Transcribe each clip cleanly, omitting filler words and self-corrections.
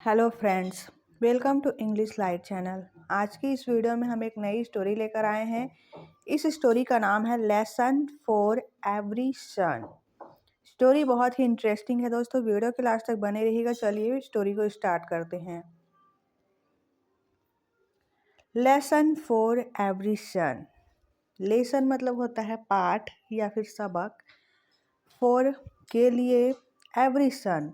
Hello friends, welcome to English light channel. आज की इस वीडियो में हम एक नई स्टोरी लेकर आए हैं। इस स्टोरी का नाम है lesson for every son. Story बहुत ही इंटरेस्टिंग है दोस्तों, वीडियो के लास्ट तक बने रहिएगा। चलिए स्टोरी को स्टार्ट करते हैं। Lesson for every son. Lesson मतलब होता है पाठ या फिर सबक। फॉर के लिए, एवरी सन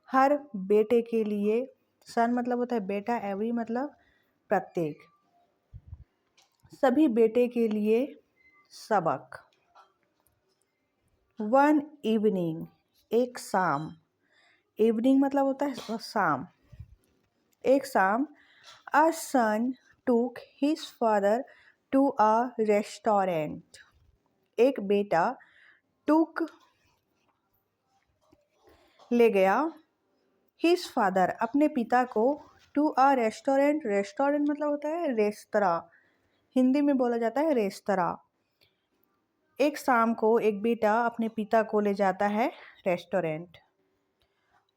हर बेटे के लिए। सन मतलब होता है बेटा, एवरी मतलब प्रत्येक, सभी बेटे के लिए सबक। वन इवनिंग, एक शाम। इवनिंग मतलब होता है शाम। एक शाम, a son took his father to a restaurant. एक बेटा टूक ले गया, हिज फादर अपने पिता को, टू अ रेस्टोरेंट। रेस्टोरेंट मतलब होता है रेस्तरां, हिंदी में बोला जाता है रेस्तरां। एक शाम को एक बेटा अपने पिता को ले जाता है restaurant.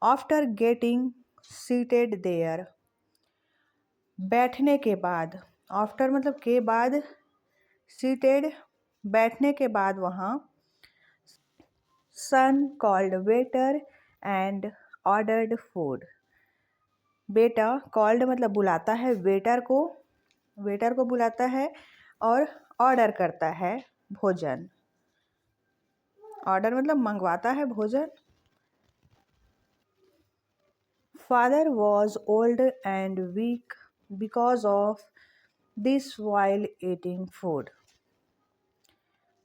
After getting seated there, बैठने के बाद। आफ्टर मतलब के बाद, सीटेड बैठने के बाद वहाँ। Son called waiter and ordered food. बेटा कॉल्ड मतलब बुलाता है, वेटर को बुलाता है और ऑर्डर करता है भोजन। ऑर्डर मतलब मंगवाता है भोजन। Father was old and weak because of this while eating food.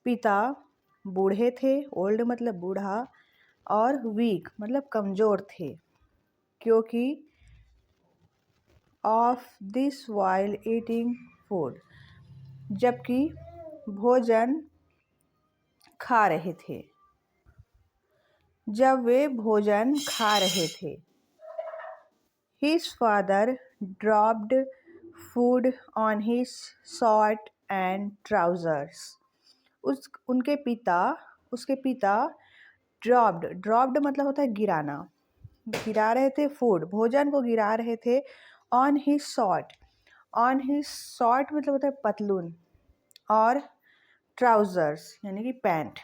पिता बूढ़े थे, ओल्ड मतलब बूढ़ा, और वीक मतलब कमज़ोर थे, क्योंकि of this while eating food, जबकि भोजन खा रहे थे, जब वे भोजन खा रहे थे। His father dropped food on his shirt and trousers. उसके पिता ड्रॉप्ड मतलब होता है गिराना, गिरा रहे थे फूड, भोजन को गिरा रहे थे। ऑन हिज शॉर्ट मतलब होता है पतलून, और ट्राउजर्स यानी कि पैंट,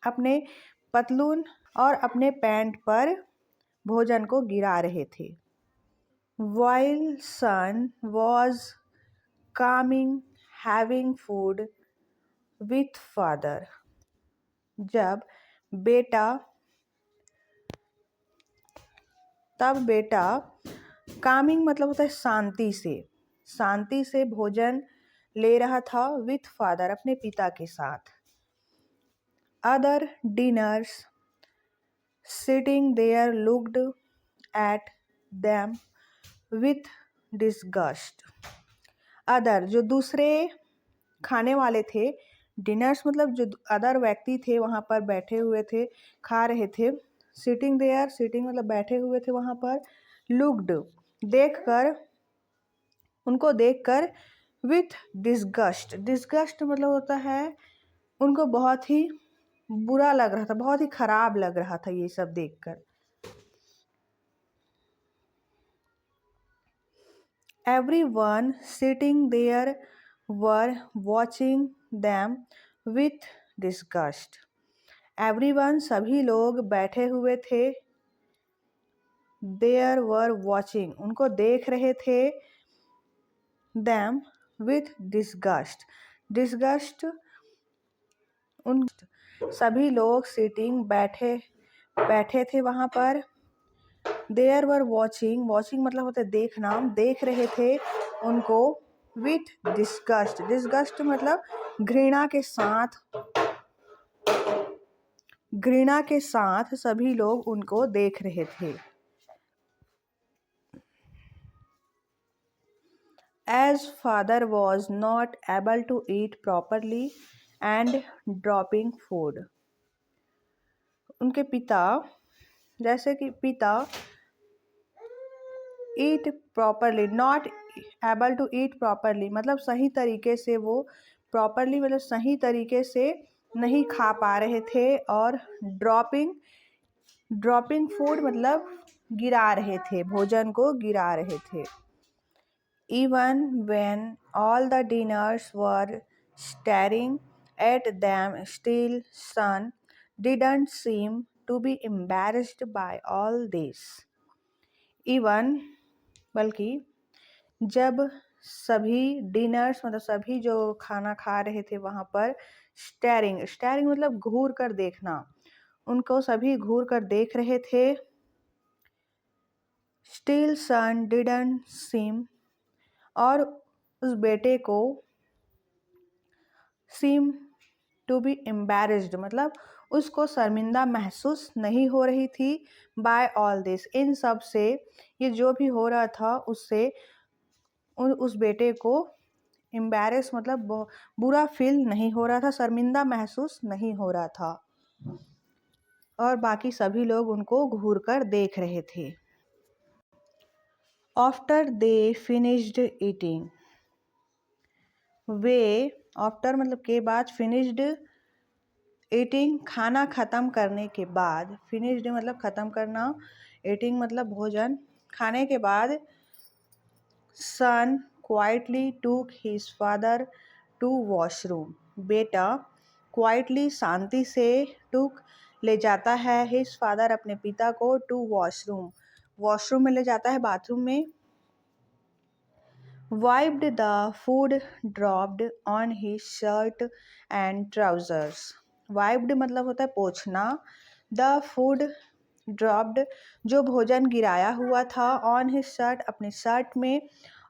अपने पतलून और अपने पैंट पर भोजन को गिरा रहे थे। While son was coming having food with father, तब बेटा कामिंग मतलब होता है शांति से भोजन ले रहा था विथ फादर अपने पिता के साथ। Other diners sitting there looked at them with disgust. Other जो दूसरे खाने वाले थे, डिनर्स मतलब जो अदर व्यक्ति थे वहाँ पर बैठे हुए थे, खा रहे थे। सिटिंग देयर, सिटिंग मतलब बैठे हुए थे वहाँ पर। लुक्ड उनको देखकर, विथ डिस्गस्ट मतलब होता है उनको बहुत ही बुरा लग रहा था, बहुत ही खराब लग रहा था ये सब देखकर। Everyone sitting there were watching them with disgust. Everyone सभी लोग बैठे हुए थे। There were watching उनको देख रहे थे। Them with disgust उन सभी लोग sitting बैठे थे वहाँ पर। देयर वर वॉचिंग मतलब होता है देखना, देख रहे थे उनको विथ डिस्गस्ट मतलब घृणा के साथ सभी लोग उनको देख रहे थे। As father was not able to eat properly and dropping food. उनके पिता, जैसे कि पिता eat properly, not able to eat properly मतलब सही तरीके से, वो प्रॉपरली मतलब सही तरीके से नहीं खा पा रहे थे। और ड्रॉपिंग फूड मतलब गिरा रहे थे, भोजन को गिरा रहे थे। Even when all the dinners were staring at them, still Sun didn't seem to be embarrassed by all this. Even बल्कि जब सभी डिनर्स मतलब सभी जो खाना खा रहे थे वहाँ पर स्टेरिंग स्टेरिंग मतलब घूर कर देखना, उनको सभी घूर कर देख रहे थे। स्टिल सन डिडंट सीम और उस बेटे को सीम टू बी एम्बेरस्ड मतलब उसको शर्मिंदा महसूस नहीं हो रही थी। बाय ऑल दिस इन सब से, ये जो भी हो रहा था उससे उस बेटे को एम्बेरस मतलब बुरा फील नहीं हो रहा था, शर्मिंदा महसूस नहीं हो रहा था और बाकी सभी लोग उनको घूर कर देख रहे थे। After they finished eating, way after मतलब के बाद, फिनिश्ड ईटिंग खाना ख़त्म करने के बाद, फिनिश्ड मतलब ख़त्म करना, ईटिंग मतलब भोजन खाने के बाद, son quietly took his father to washroom, बेटा क्वाइटली शांति से टूक ले जाता है, हिज फादर अपने पिता को, टू वॉशरूम वॉशरूम में ले जाता है, बाथरूम में। Wiped the food dropped on his shirt and trousers. Wiped मतलब होता है पोंछना, the food dropped जो भोजन गिराया हुआ था, on his shirt अपने शर्ट में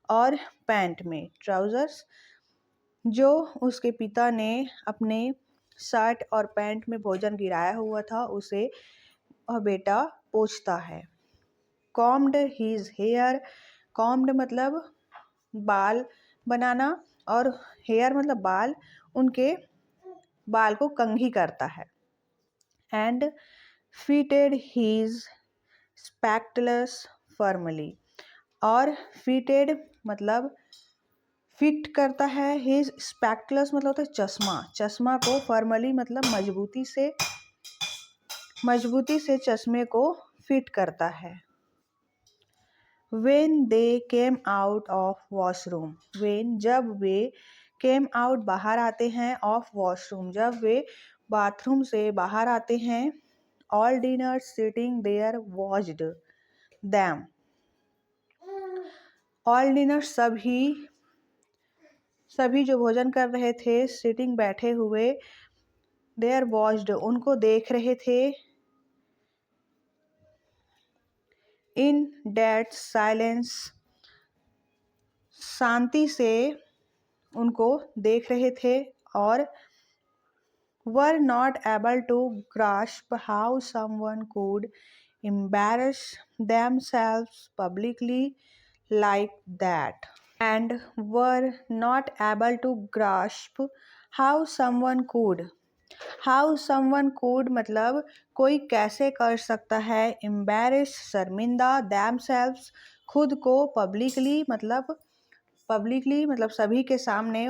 और पैंट में, trousers जो उसके पिता ने अपने शर्ट और पैंट में भोजन गिराया हुआ था उसे वह बेटा पोंछता है। Combed his hair, combed मतलब बाल बनाना और हेयर मतलब बाल, उनके बाल को कंघी करता है। एंड फिटेड हीज स्पेक्टलस फर्मली, और फिटेड मतलब फिट करता है, हीज स्पेक्टलस मतलब होता है चश्मा, चश्मा को, फर्मली मतलब मजबूती से चश्मे को फिट करता है। When they came out of washroom, when जब वे came out बाहर आते हैं, of washroom जब वे बाथरूम से बाहर आते हैं, all dinners sitting there watched them, all dinners सभी जो भोजन कर रहे थे, sitting बैठे हुए, there watched उनको देख रहे थे, in that silence शांति से उनको देख रहे थे, और were not able to grasp how someone could embarrass themselves publicly like that, and were not able to grasp how someone could मतलब कोई कैसे कर सकता है, embarrass शर्मिंदा, themselves खुद को, publicly मतलब सभी के सामने,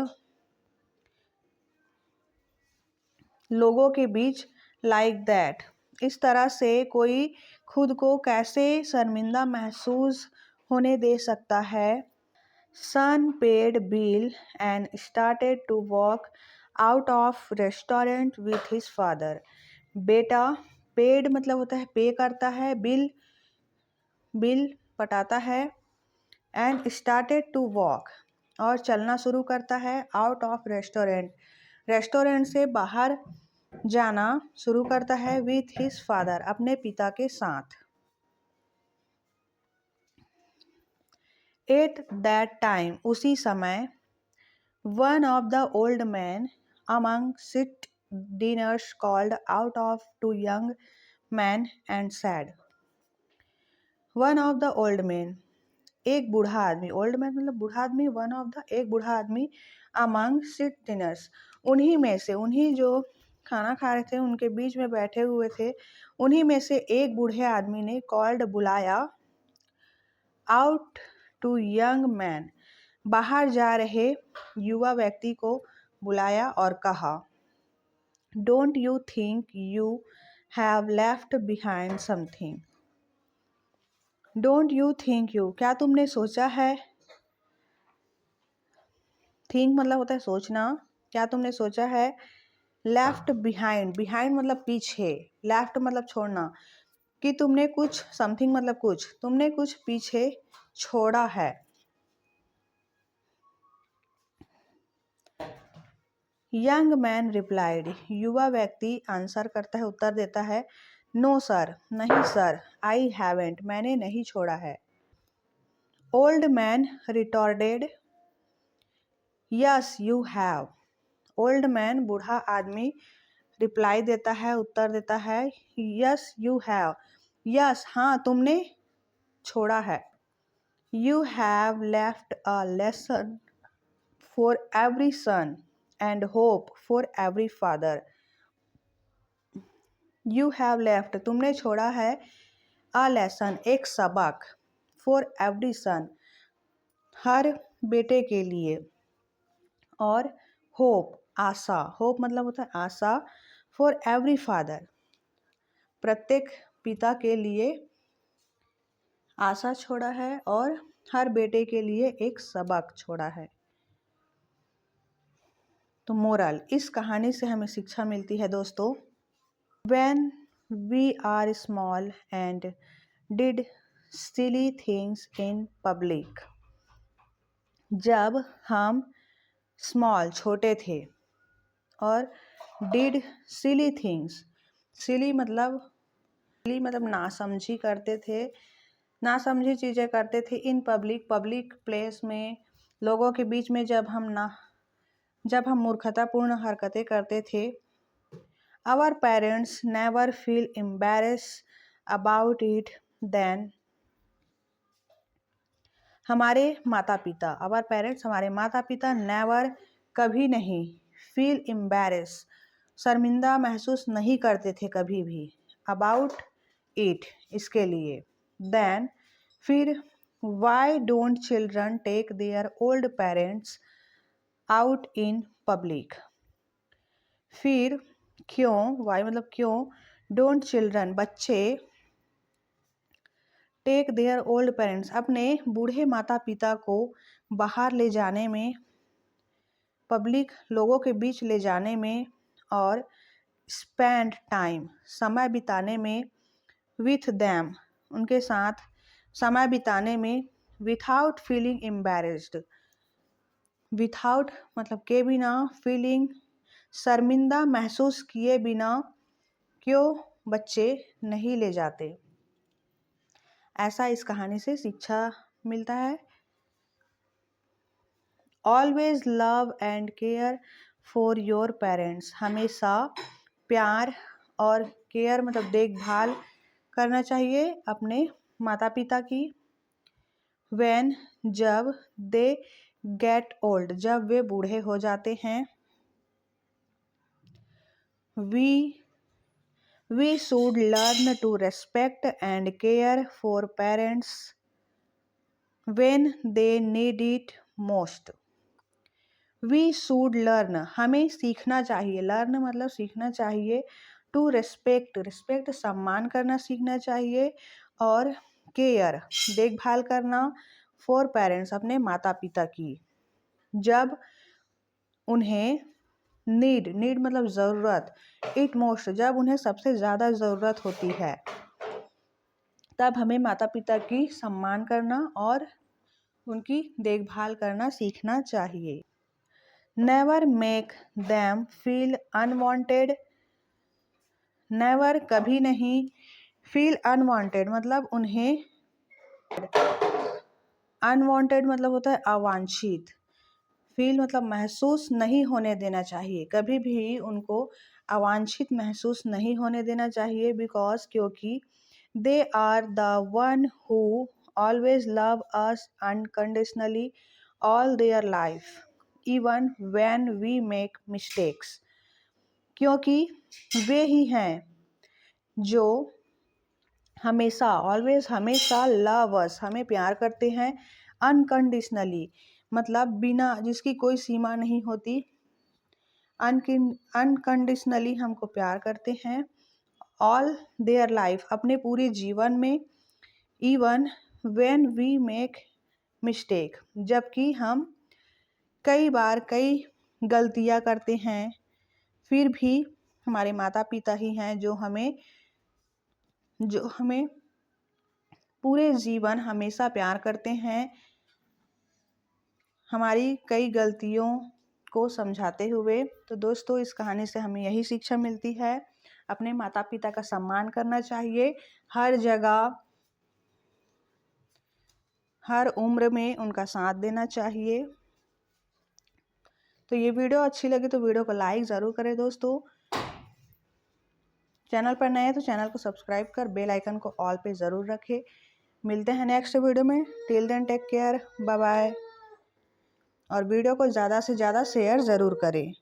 लोगों के बीच, लाइक दैट इस तरह से कोई खुद को कैसे शर्मिंदा महसूस होने दे सकता है। Son paid bill and started to walk out of restaurant with his father, बेटा पेड मतलब होता है पे करता है, बिल पटाता है, एंड स्टार्टेड टू वॉक और चलना शुरू करता है, आउट ऑफ रेस्टोरेंट से बाहर जाना शुरू करता है, विथ हिज फादर अपने पिता के साथ। एट दैट टाइम उसी समय, one of the old man among sit diners called out of to young man and said, one of the old man एक बूढ़ा आदमी, ओल्ड मैन मतलब बूढ़ा आदमी, वन ऑफ द एक बूढ़ा आदमी, अमंग सिट डिनर्स उन्हीं में से, उन्हीं जो खाना खा रहे थे उनके बीच में बैठे हुए थे, उन्हीं में से एक बूढ़े आदमी ने कॉल्ड बुलाया, आउट टू यंग मैन बाहर जा रहे युवा व्यक्ति को बुलाया और कहा, don't you think you have left behind something, don't you think you, क्या तुमने सोचा है। थिंक मतलब होता है सोचना, क्या तुमने सोचा है। लेफ्ट बिहाइंड, बिहाइंड मतलब पीछे, लेफ्ट मतलब छोड़ना, कि तुमने कुछ, समथिंग मतलब कुछ, तुमने कुछ पीछे छोड़ा है। यंग मैन रिप्लाइड, युवा व्यक्ति आंसर करता है, उत्तर देता है, नो सर, नहीं सर, आई हैवेंट, मैंने नहीं छोड़ा है। Old man retorted, yes you have, old man बूढ़ा आदमी रिप्लाई देता है, उत्तर देता है, यस यू हैव, यस हाँ तुमने छोड़ा है। You have left a lesson for every son and hope for every father. You have left तुमने छोड़ा है, अ लेसन एक सबक, फॉर एवरी सन हर बेटे के लिए, और होप आशा, होप मतलब होता है आशा, फॉर एवरी फादर प्रत्येक पिता के लिए आशा छोड़ा है, और हर बेटे के लिए एक सबक छोड़ा है। तो मोरल, इस कहानी से हमें शिक्षा मिलती है दोस्तों, when we are small and did silly things in public, जब हम स्मॉल छोटे थे और डिड सिली थिंग्स, सिली मतलब नासमझी करते थे, नासमझी चीज़ें करते थे, इन पब्लिक, पब्लिक प्लेस में, लोगों के बीच में जब हम मूर्खतापूर्ण हरकतें करते थे। Our parents never feel embarrass about it then, हमारे माता पिता, आवर पेरेंट्स हमारे माता पिता, नेवर कभी नहीं, फील एम्बेरस शर्मिंदा महसूस नहीं करते थे कभी भी, अबाउट इट इसके लिए, देन फिर, why don't children take their old parents out in public, फिर क्यों, वाई मतलब क्यों, डोंट चिल्ड्रन बच्चे, टेक देयर ओल्ड पेरेंट्स अपने बूढ़े माता पिता को बाहर ले जाने में, पब्लिक लोगों के बीच ले जाने में, और स्पेंड टाइम समय बिताने में, विथ दैम उनके साथ समय बिताने में, विथआउट फीलिंग एम्बेरस्ड, विथआउट मतलब के बिना, फीलिंग शर्मिंदा महसूस किए बिना, क्यों बच्चे नहीं ले जाते। ऐसा इस कहानी से शिक्षा मिलता है। Always love and care for your parents, हमेशा प्यार और केयर मतलब देखभाल करना चाहिए अपने माता पिता की। व्हेन जब, दे गेट ओल्ड जब वे बूढ़े हो जाते हैं। We should learn to respect and care for parents when they need it most. We should learn हमें सीखना चाहिए, लर्न मतलब सीखना चाहिए, टू रेस्पेक्ट रिस्पेक्ट सम्मान करना सीखना चाहिए, और केयर देखभाल करना, फॉर पेरेंट्स अपने माता पिता की, जब उन्हें नीड मतलब ज़रूरत, इट मोस्ट जब उन्हें सबसे ज़्यादा ज़रूरत होती है, तब हमें माता पिता की सम्मान करना और उनकी देखभाल करना सीखना चाहिए। Never make them feel unwanted, never कभी नहीं, फील अनवांटेड मतलब उन्हें, अनवांटेड मतलब होता है अवांछित, फील मतलब महसूस नहीं होने देना चाहिए, कभी भी उनको अवांछित महसूस नहीं होने देना चाहिए, बिकॉज क्योंकि they are the one who always love us unconditionally all their life even when we make mistakes, क्योंकि वे ही हैं जो हमेशा, ऑलवेज हमेशा, लव अस हमें प्यार करते हैं, अनकंडीशनली मतलब बिना, जिसकी कोई सीमा नहीं होती, अनकंडीशनली हमको प्यार करते हैं, ऑल देयर लाइफ अपने पूरे जीवन में, even when we make mistake, जबकि हम कई बार कई गलतियां करते हैं, फिर भी हमारे माता पिता ही हैं जो हमें पूरे जीवन हमेशा प्यार करते हैं, हमारी कई गलतियों को समझाते हुए। तो दोस्तों, इस कहानी से हमें यही शिक्षा मिलती है, अपने माता पिता का सम्मान करना चाहिए, हर जगह हर उम्र में उनका साथ देना चाहिए। तो ये वीडियो अच्छी लगी तो वीडियो को लाइक ज़रूर करें दोस्तों। चैनल पर नए हैं तो चैनल को सब्सक्राइब कर बेल आइकन को ऑल पे ज़रूर रखें। मिलते हैं नेक्स्ट वीडियो में। Till then take care, bye bye. और वीडियो को ज़्यादा से ज़्यादा शेयर ज़रूर करें।